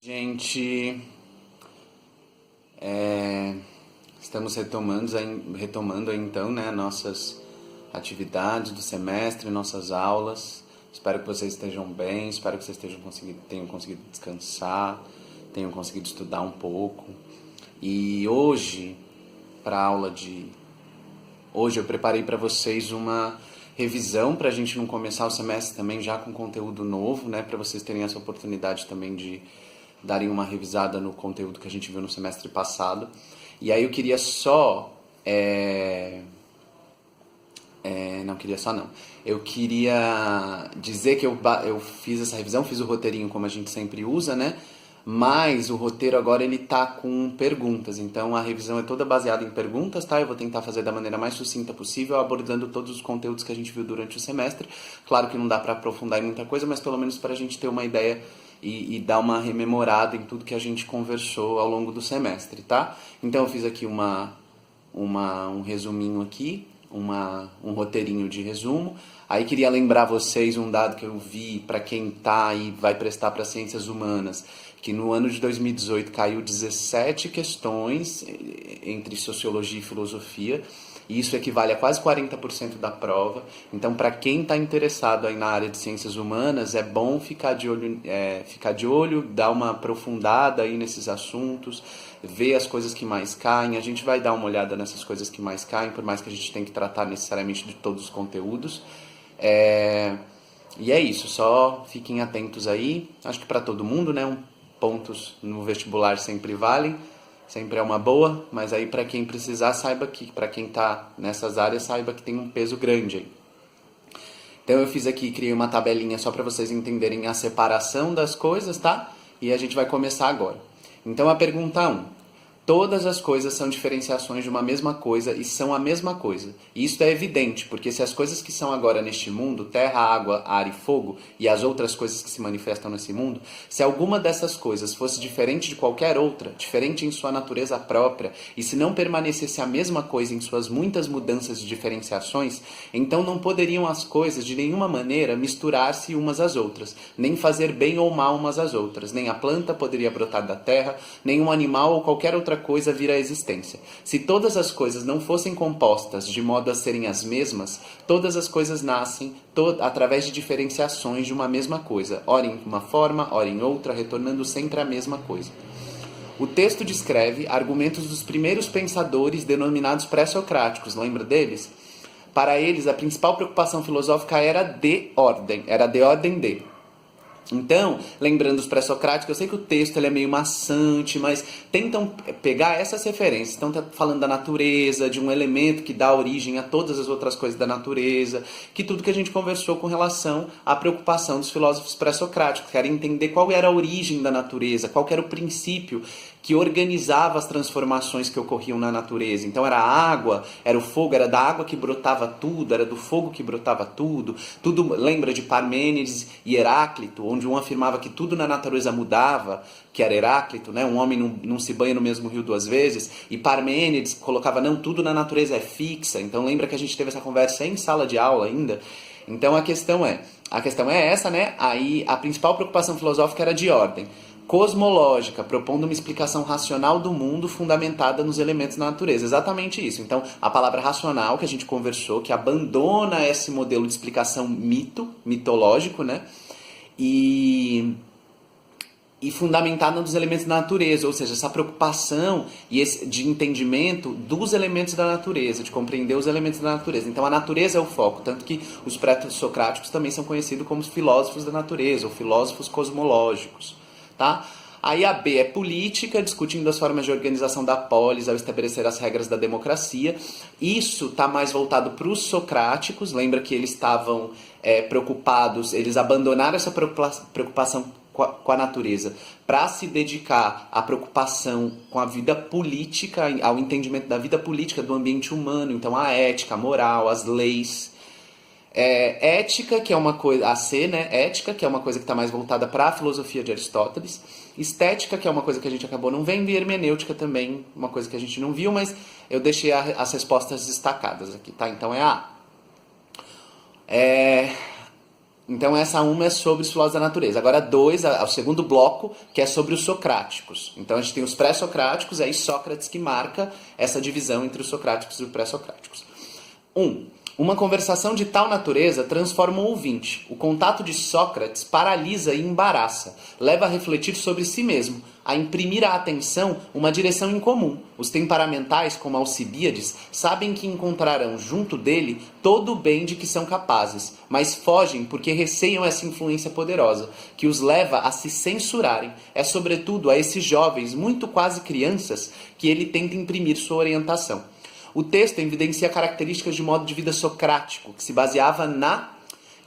Gente, estamos retomando aí, então, né, nossas atividades do semestre, nossas aulas. Espero que vocês estejam bem, espero que vocês tenham conseguido descansar, tenham conseguido estudar um pouco. E hoje, para a aula de hoje, eu preparei para vocês uma revisão para a gente não começar o semestre também já com conteúdo novo, né, para vocês terem essa oportunidade também de darem uma revisada no conteúdo que a gente viu no semestre passado. E aí eu queria só... não queria só não. Eu queria dizer que eu fiz essa revisão, fiz o roteirinho como a gente sempre usa, né? Mas o roteiro agora ele tá com perguntas, então a revisão é toda baseada em perguntas, tá? Eu vou tentar fazer da maneira mais sucinta possível, abordando todos os conteúdos que a gente viu durante o semestre. Claro que não dá para aprofundar em muita coisa, mas pelo menos para a gente ter uma ideia e dar uma rememorada em tudo que a gente conversou ao longo do semestre, tá? Então eu fiz aqui um resuminho aqui, um roteirinho de resumo. Aí queria lembrar vocês um dado que eu vi para quem tá e vai prestar para ciências humanas, que no ano de 2018 caiu 17 questões entre sociologia e filosofia, e isso equivale a quase 40% da prova. Então, para quem está interessado aí na área de ciências humanas, é bom ficar de olho, dar uma aprofundada aí nesses assuntos, ver as coisas que mais caem. A gente vai dar uma olhada nessas coisas que mais caem, por mais que a gente tenha que tratar necessariamente de todos os conteúdos. E é isso, só fiquem atentos aí. Acho que para todo mundo, né? Pontos no vestibular sempre valem. Sempre é uma boa, mas aí para quem precisar, saiba que, para quem está nessas áreas, saiba que tem um peso grande aí. Então eu fiz aqui, criei uma tabelinha só para vocês entenderem a separação das coisas, tá? E a gente vai começar agora. Então a pergunta 1. Todas as coisas são diferenciações de uma mesma coisa e são a mesma coisa. E isso é evidente, porque se as coisas que são agora neste mundo, terra, água, ar e fogo, e as outras coisas que se manifestam nesse mundo, se alguma dessas coisas fosse diferente de qualquer outra, diferente em sua natureza própria, e se não permanecesse a mesma coisa em suas muitas mudanças de diferenciações, então não poderiam as coisas de nenhuma maneira misturar-se umas às outras, nem fazer bem ou mal umas às outras, nem a planta poderia brotar da terra, nem um animal ou qualquer outra coisa vir à existência. Se todas as coisas não fossem compostas de modo a serem as mesmas, todas as coisas nascem através de diferenciações de uma mesma coisa, ora em uma forma, ora em outra, retornando sempre a mesma coisa. O texto descreve argumentos dos primeiros pensadores denominados pré-socráticos, lembra deles? Para eles, a principal preocupação filosófica era de ordem de. Então, lembrando os pré-socráticos, eu sei que o texto ele é meio maçante, mas tentam pegar essas referências. Então, tá falando da natureza, de um elemento que dá origem a todas as outras coisas da natureza, que tudo que a gente conversou com relação à preocupação dos filósofos pré-socráticos, querem entender qual era a origem da natureza, qual era o princípio que organizava as transformações que ocorriam na natureza. Então era a água, era o fogo, era da água que brotava tudo, era do fogo que brotava tudo. Tudo lembra de Parmênides e Heráclito, onde um afirmava que tudo na natureza mudava, que era Heráclito, né? Um homem não se banha no mesmo rio duas vezes, e Parmênides colocava, não, tudo na natureza é fixa. Então lembra que a gente teve essa conversa em sala de aula ainda? Então a questão é essa, né? Aí a principal preocupação filosófica era de ordem cosmológica, propondo uma explicação racional do mundo fundamentada nos elementos da natureza. Exatamente isso. Então, a palavra racional, que a gente conversou, que abandona esse modelo de explicação mitológico, né? E fundamentada nos elementos da natureza, ou seja, essa preocupação de entendimento dos elementos da natureza, de compreender os elementos da natureza. Então a natureza é o foco, tanto que os pré-socráticos também são conhecidos como filósofos da natureza, ou filósofos cosmológicos. Tá? Aí a B é política, discutindo as formas de organização da polis ao estabelecer as regras da democracia. Isso está mais voltado para os socráticos, lembra que eles estavam preocupados, eles abandonaram essa preocupação com a natureza para se dedicar à preocupação com a vida política, ao entendimento da vida política do ambiente humano, então a ética, a moral, as leis. Ética, que é uma coisa, a C, né? Ética, que é uma coisa que está mais voltada para a filosofia de Aristóteles. Estética, que é uma coisa que a gente acabou não vendo. E hermenêutica também, uma coisa que a gente não viu, mas eu deixei as respostas destacadas aqui, tá? Então é a A. Então essa uma é sobre os filósofos da natureza. Agora dois, o segundo bloco, que é sobre os socráticos. Então a gente tem os pré-socráticos, e aí Sócrates que marca essa divisão entre os socráticos e os pré-socráticos. Uma conversação de tal natureza transforma o ouvinte. O contato de Sócrates paralisa e embaraça, leva a refletir sobre si mesmo, a imprimir à atenção uma direção incomum. Os temperamentais, como Alcibíades, sabem que encontrarão junto dele todo o bem de que são capazes, mas fogem porque receiam essa influência poderosa, que os leva a se censurarem. É sobretudo a esses jovens, muito quase crianças, que ele tenta imprimir sua orientação. O texto evidencia características de modo de vida socrático, que se baseava na...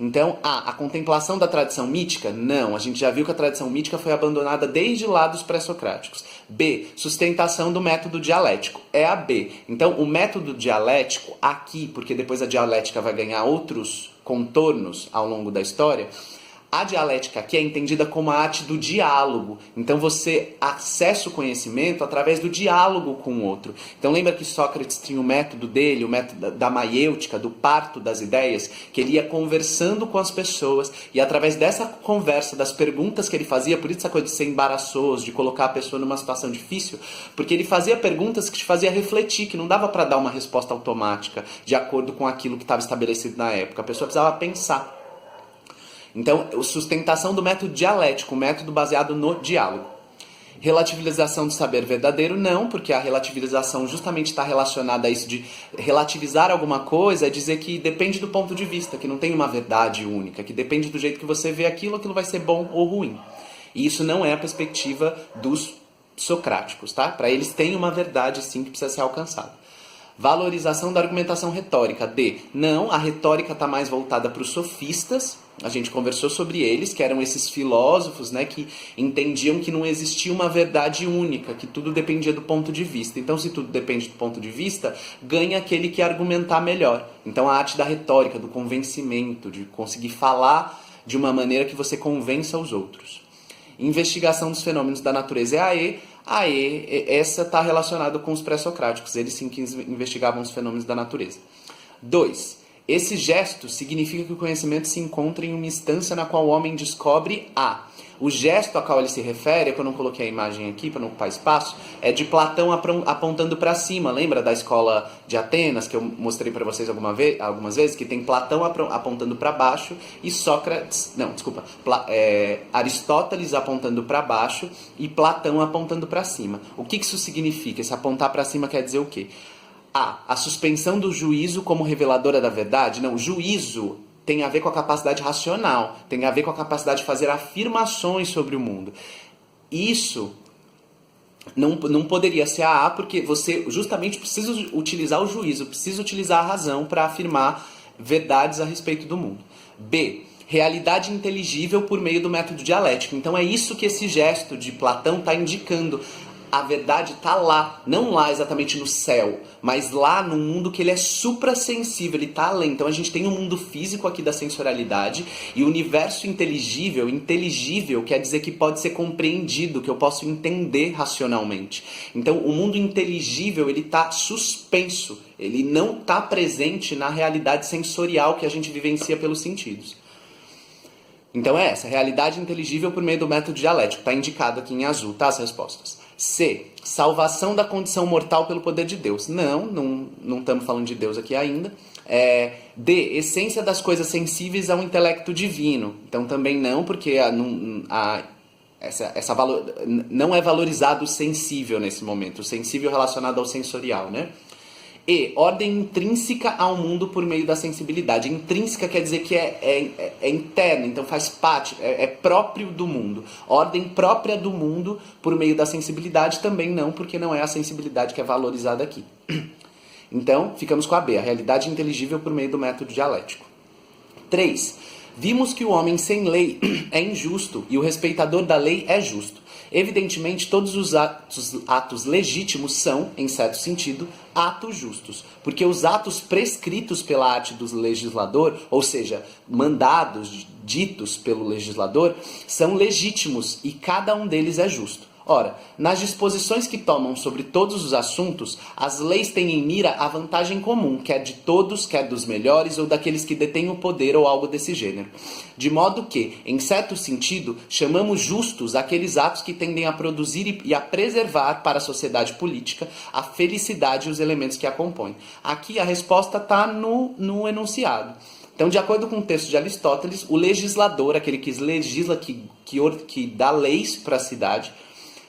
Então, a contemplação da tradição mítica? Não, a gente já viu que a tradição mítica foi abandonada desde lá dos pré-socráticos. B, sustentação do método dialético. É a B. Então, o método dialético aqui, porque depois a dialética vai ganhar outros contornos ao longo da história... A dialética aqui é entendida como a arte do diálogo. Então você acessa o conhecimento através do diálogo com o outro. Então lembra que Sócrates tinha o método dele, o método da maiêutica, do parto das ideias, que ele ia conversando com as pessoas e através dessa conversa, das perguntas que ele fazia, por isso essa coisa de ser embaraçoso, de colocar a pessoa numa situação difícil, porque ele fazia perguntas que te fazia refletir, que não dava para dar uma resposta automática de acordo com aquilo que estava estabelecido na época. A pessoa precisava pensar. Então, sustentação do método dialético, um método baseado no diálogo. Relativização do saber verdadeiro, não, porque a relativização justamente está relacionada a isso de relativizar alguma coisa, é dizer que depende do ponto de vista, que não tem uma verdade única, que depende do jeito que você vê aquilo vai ser bom ou ruim. E isso não é a perspectiva dos socráticos, tá? Para eles tem uma verdade sim que precisa ser alcançada. Valorização da argumentação retórica. D. Não, a retórica está mais voltada para os sofistas. A gente conversou sobre eles, que eram esses filósofos, né, que entendiam que não existia uma verdade única, que tudo dependia do ponto de vista. Então, se tudo depende do ponto de vista, ganha aquele que argumentar melhor. Então, a arte da retórica, do convencimento, de conseguir falar de uma maneira que você convença os outros. Investigação dos fenômenos da natureza é a E. A E, essa está relacionada com os pré-socráticos. Eles sim que investigavam os fenômenos da natureza. 2. Esse gesto significa que o conhecimento se encontra em uma instância na qual o homem descobre a. O gesto a qual ele se refere, é que eu não coloquei a imagem aqui para não ocupar espaço, é de Platão apontando para cima. Lembra da escola de Atenas, que eu mostrei para vocês algumas vezes, que tem Platão apontando para baixo e Sócrates... Não, desculpa. Aristóteles apontando para baixo e Platão apontando para cima. O que isso significa? Esse apontar para cima quer dizer o quê? A suspensão do juízo como reveladora da verdade? Não, juízo tem a ver com a capacidade racional, tem a ver com a capacidade de fazer afirmações sobre o mundo. Isso não poderia ser a porque você justamente precisa utilizar o juízo, precisa utilizar a razão para afirmar verdades a respeito do mundo. B. Realidade inteligível por meio do método dialético. Então é isso que esse gesto de Platão está indicando. A verdade está lá, não lá exatamente no céu, mas lá no mundo que ele é suprassensível, ele está além. Então a gente tem um mundo físico aqui da sensorialidade e o universo inteligível quer dizer que pode ser compreendido, que eu posso entender racionalmente. Então o mundo inteligível ele está suspenso, ele não está presente na realidade sensorial que a gente vivencia pelos sentidos. Então é essa, realidade inteligível por meio do método dialético, está indicado aqui em azul, tá, as respostas. C. Salvação da condição mortal pelo poder de Deus. Não estamos falando de Deus aqui ainda. D. Essência das coisas sensíveis ao intelecto divino. Então também não, porque não é valorizado o sensível nesse momento. O sensível relacionado ao sensorial, né? E. Ordem intrínseca ao mundo por meio da sensibilidade. Intrínseca quer dizer que é interna, então faz parte, é próprio do mundo. Ordem própria do mundo por meio da sensibilidade também não, porque não é a sensibilidade que é valorizada aqui. Então, ficamos com a B, a realidade inteligível por meio do método dialético. 3. Vimos que o homem sem lei é injusto e o respeitador da lei é justo. Evidentemente, todos os atos legítimos são, em certo sentido, atos justos, porque os atos prescritos pela arte do legislador, ou seja, mandados, ditos pelo legislador, são legítimos e cada um deles é justo. Ora, nas disposições que tomam sobre todos os assuntos, as leis têm em mira a vantagem comum, quer de todos, quer dos melhores ou daqueles que detêm o poder ou algo desse gênero. De modo que, em certo sentido, chamamos justos aqueles atos que tendem a produzir e a preservar para a sociedade política a felicidade e os elementos que a compõem. Aqui a resposta está no enunciado. Então, de acordo com o texto de Aristóteles, o legislador, aquele que legisla, que dá leis para a cidade,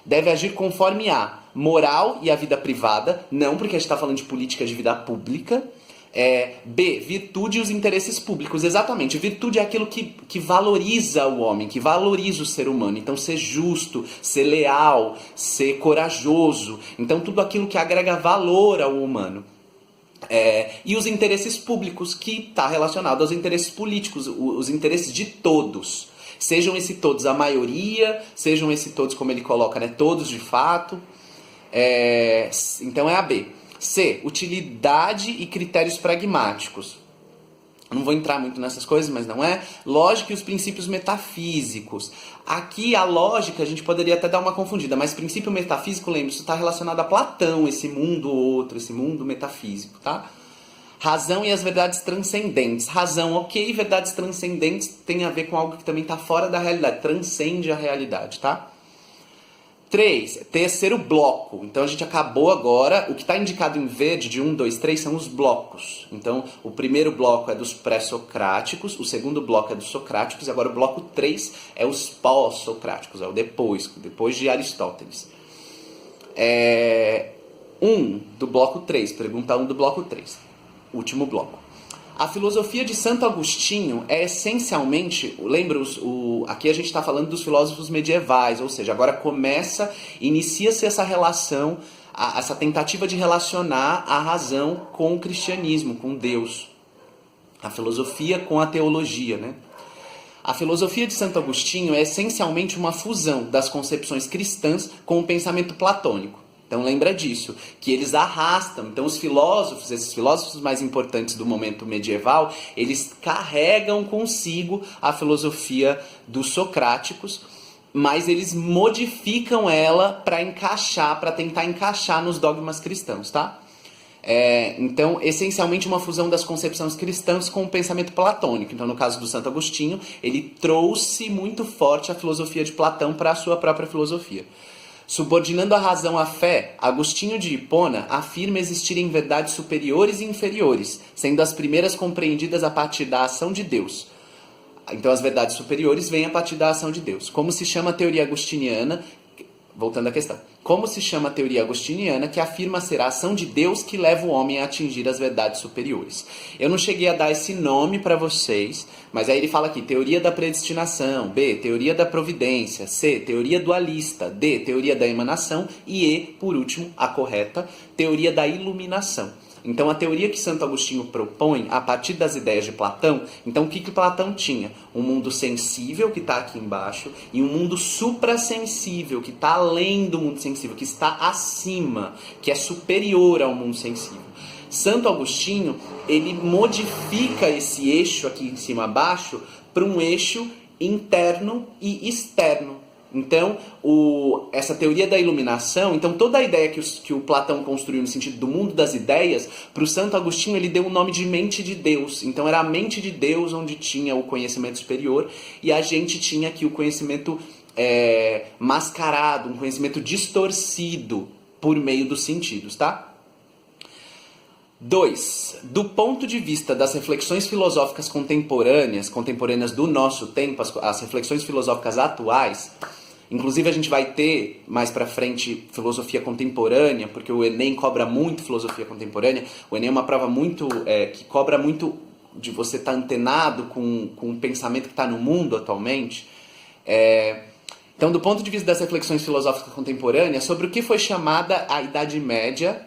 deve agir conforme a moral e a vida privada, não porque a gente está falando de política de vida pública. B, virtude e os interesses públicos. Exatamente, virtude é aquilo que valoriza o homem, que valoriza o ser humano. Então, ser justo, ser leal, ser corajoso. Então, tudo aquilo que agrega valor ao humano. E os interesses públicos, que está relacionado aos interesses políticos, os interesses de todos. Sejam esse todos a maioria, sejam esse todos, como ele coloca, né, todos de fato. Então é a B. C, utilidade e critérios pragmáticos. Não vou entrar muito nessas coisas, mas não é. Lógica e os princípios metafísicos. Aqui a lógica a gente poderia até dar uma confundida, mas princípio metafísico, lembre, isso está relacionado a Platão, esse mundo outro, esse mundo metafísico, tá? Razão e as verdades transcendentes. Razão, ok, verdades transcendentes tem a ver com algo que também está fora da realidade, transcende a realidade, tá? 3, terceiro bloco. Então a gente acabou agora, o que está indicado em verde de 1, 2, 3 são os blocos. Então o primeiro bloco é dos pré-socráticos, o segundo bloco é dos socráticos, e agora o bloco 3 é os pós-socráticos, é o depois de Aristóteles. 1 do bloco 3, pergunta 1 do bloco 3. Último bloco. A filosofia de Santo Agostinho é essencialmente, lembra, aqui a gente está falando dos filósofos medievais, ou seja, agora inicia-se essa relação, essa tentativa de relacionar a razão com o cristianismo, com Deus. A filosofia com a teologia, né? A filosofia de Santo Agostinho é essencialmente uma fusão das concepções cristãs com o pensamento platônico. Então lembra disso, que eles arrastam. Então os filósofos, esses filósofos mais importantes do momento medieval, eles carregam consigo a filosofia dos socráticos, mas eles modificam ela para tentar encaixar nos dogmas cristãos, tá? Então, essencialmente uma fusão das concepções cristãs com o pensamento platônico. Então, no caso do Santo Agostinho, ele trouxe muito forte a filosofia de Platão para a sua própria filosofia. Subordinando a razão à fé, Agostinho de Hipona afirma existirem verdades superiores e inferiores, sendo as primeiras compreendidas a partir da ação de Deus. Então as verdades superiores vêm a partir da ação de Deus. Como se chama a teoria agostiniana? Voltando à questão. Como se chama a teoria agostiniana que afirma ser a ação de Deus que leva o homem a atingir as verdades superiores? Eu não cheguei a dar esse nome para vocês, mas aí ele fala aqui, teoria da predestinação, B, teoria da providência, C, teoria dualista, D, teoria da emanação e E, por último, a correta, teoria da iluminação. Então a teoria que Santo Agostinho propõe, a partir das ideias de Platão, então o que Platão tinha? Um mundo sensível, que está aqui embaixo, e um mundo suprassensível, que está além do mundo sensível, que está acima, que é superior ao mundo sensível. Santo Agostinho, ele modifica esse eixo aqui em cima abaixo para um eixo interno e externo. Então, essa teoria da iluminação, então toda a ideia que o Platão construiu no sentido do mundo das ideias, para o Santo Agostinho ele deu o nome de mente de Deus. Então era a mente de Deus onde tinha o conhecimento superior e a gente tinha aqui o conhecimento mascarado, um conhecimento distorcido por meio dos sentidos, tá? 2. Do ponto de vista das reflexões filosóficas contemporâneas do nosso tempo, as reflexões filosóficas atuais, inclusive a gente vai ter mais pra frente filosofia contemporânea, porque o Enem cobra muito filosofia contemporânea. O Enem é uma prova que cobra muito de você estar antenado com o pensamento que está no mundo atualmente. Então, do ponto de vista das reflexões filosóficas contemporâneas, sobre o que foi chamada a Idade Média...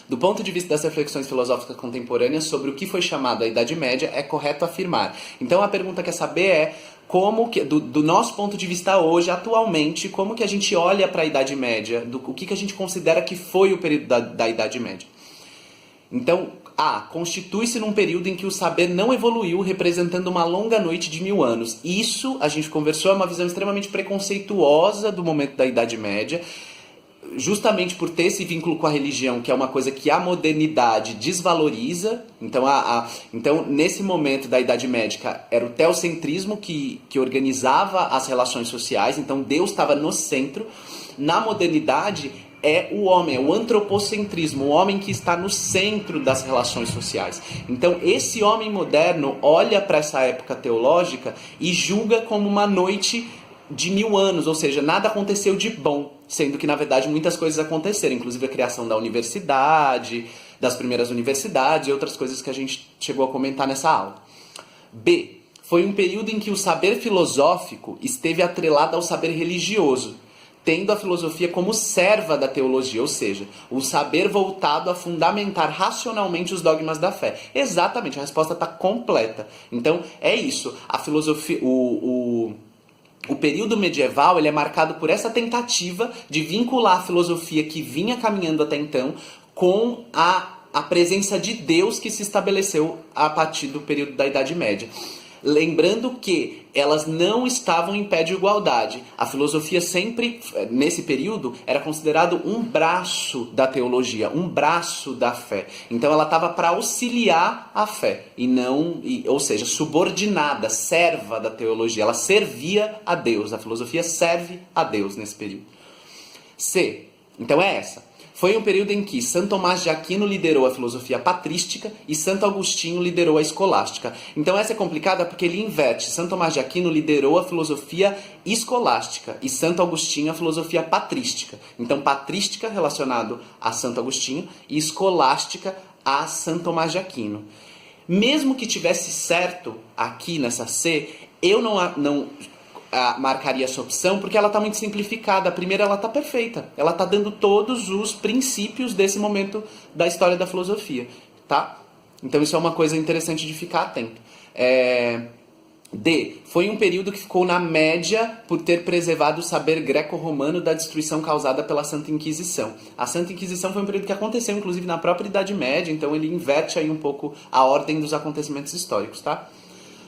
Do ponto de vista das reflexões filosóficas contemporâneas sobre o que foi chamado a Idade Média, é correto afirmar. Então a pergunta que quer saber é, como que, do nosso ponto de vista hoje, atualmente, como que a gente olha para a Idade Média, o que a gente considera que foi o período da Idade Média. Então, A. Constitui-se num período em que o saber não evoluiu, representando uma longa noite de 1000 anos. Isso, a gente conversou, é uma visão extremamente preconceituosa do momento da Idade Média, justamente por ter esse vínculo com a religião, que é uma coisa que a modernidade desvaloriza. Então, então nesse momento da Idade Média, era o teocentrismo que organizava as relações sociais, então Deus estava no centro. Na modernidade, é o homem, é o antropocentrismo, o homem que está no centro das relações sociais. Então, esse homem moderno olha para essa época teológica e julga como uma noite de 1000 anos, ou seja, nada aconteceu de bom, sendo que, na verdade, muitas coisas aconteceram, inclusive a criação da universidade, das primeiras universidades e outras coisas que a gente chegou a comentar nessa aula. B. Foi um período em que o saber filosófico esteve atrelado ao saber religioso, tendo a filosofia como serva da teologia, ou seja, o saber voltado a fundamentar racionalmente os dogmas da fé. Exatamente, a resposta está completa. Então, é isso. A filosofia, o período medieval, ele é marcado por essa tentativa de vincular a filosofia que vinha caminhando até então com a presença de Deus que se estabeleceu a partir do período da Idade Média. Lembrando que elas não estavam em pé de igualdade. A filosofia sempre, nesse período, era considerado um braço da teologia, um braço da fé. Então ela estava para auxiliar a fé, e não, ou seja, subordinada, serva da teologia. Ela servia a Deus. A filosofia serve a Deus nesse período. C. Então é essa. Foi um período em que Santo Tomás de Aquino liderou a filosofia patrística e Santo Agostinho liderou a escolástica. Então essa é complicada porque ele inverte. Santo Tomás de Aquino liderou a filosofia escolástica e Santo Agostinho a filosofia patrística. Então patrística relacionado a Santo Agostinho e escolástica a Santo Tomás de Aquino. Mesmo que tivesse certo aqui nessa C, eu não marcaria essa opção porque ela está muito simplificada. A primeira, ela está perfeita. Ela está dando todos os princípios desse momento da história da filosofia, tá? Então isso é uma coisa interessante de ficar atento. D. Foi um período que ficou na média por ter preservado o saber greco-romano da destruição causada pela Santa Inquisição. A Santa Inquisição foi um período que aconteceu, inclusive, na própria Idade Média, então ele inverte aí um pouco a ordem dos acontecimentos históricos, tá?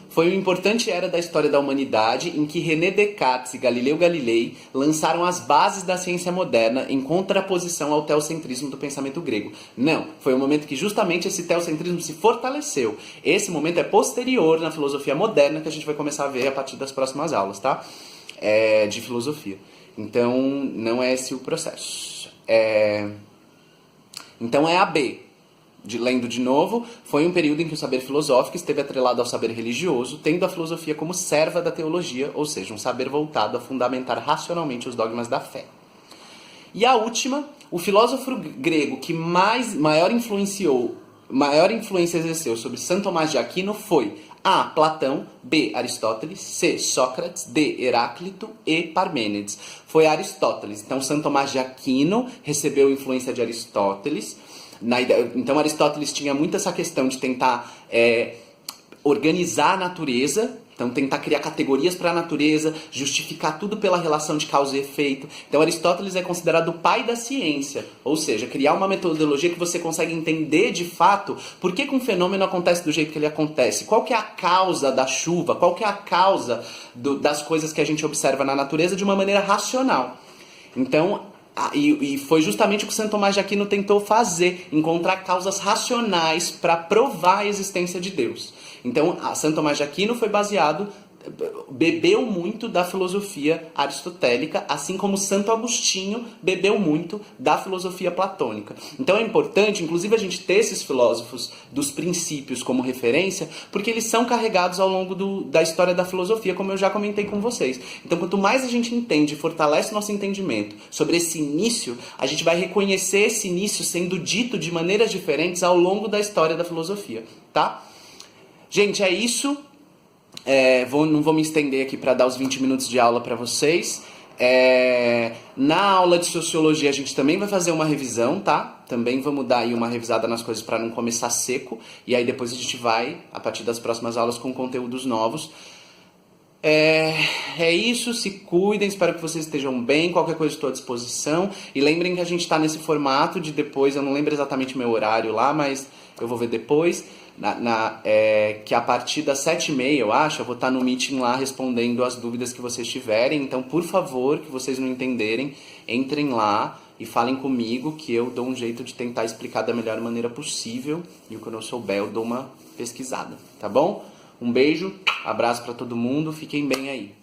Foi uma importante era da história da humanidade em que René Descartes e Galileu Galilei lançaram as bases da ciência moderna em contraposição ao teocentrismo do pensamento grego. Não, foi um momento que justamente esse teocentrismo se fortaleceu. Esse momento é posterior na filosofia moderna que a gente vai começar a ver a partir das próximas aulas, tá? De filosofia. Então, não é esse o processo. Então é a B. Lendo de novo, foi um período em que o saber filosófico esteve atrelado ao saber religioso, tendo a filosofia como serva da teologia, ou seja, um saber voltado a fundamentar racionalmente os dogmas da fé. E a última, o filósofo grego que maior influência exerceu sobre Santo Tomás de Aquino foi A. Platão, B. Aristóteles, C. Sócrates, D. Heráclito e Parmênides. Foi Aristóteles. Então, Santo Tomás de Aquino recebeu influência de Aristóteles. Então Aristóteles tinha muito essa questão de tentar organizar a natureza, então tentar criar categorias para a natureza, justificar tudo pela relação de causa e efeito. Então Aristóteles é considerado o pai da ciência, ou seja, criar uma metodologia que você consegue entender de fato por que um fenômeno acontece do jeito que ele acontece, qual que é a causa da chuva, qual que é a causa das coisas que a gente observa na natureza de uma maneira racional. Então, e foi justamente o que Santo Tomás de Aquino tentou fazer, encontrar causas racionais para provar a existência de Deus. Então, Santo Tomás de Aquino bebeu muito da filosofia aristotélica, assim como Santo Agostinho bebeu muito da filosofia platônica. Então é importante, inclusive, a gente ter esses filósofos dos princípios como referência, porque eles são carregados ao longo da história da filosofia, como eu já comentei com vocês. Então, quanto mais a gente entende e fortalece nosso entendimento sobre esse início, a gente vai reconhecer esse início sendo dito de maneiras diferentes ao longo da história da filosofia, tá? Gente, é isso. Não vou me estender aqui para dar os 20 minutos de aula para vocês. Na aula de Sociologia a gente também vai fazer uma revisão, tá? Também vamos dar aí uma revisada nas coisas para não começar seco. E aí depois a gente vai, a partir das próximas aulas, com conteúdos novos. É isso, se cuidem, espero que vocês estejam bem, qualquer coisa estou à disposição. E lembrem que a gente está nesse formato de depois, eu não lembro exatamente o meu horário lá, mas eu vou ver depois, que a partir das 7h30, eu acho, eu vou estar no meeting lá respondendo as dúvidas que vocês tiverem. Então, por favor, que vocês não entenderem, entrem lá e falem comigo, que eu dou um jeito de tentar explicar da melhor maneira possível. E o que eu não souber, eu dou uma pesquisada, tá bom? Um beijo, abraço pra todo mundo, fiquem bem aí.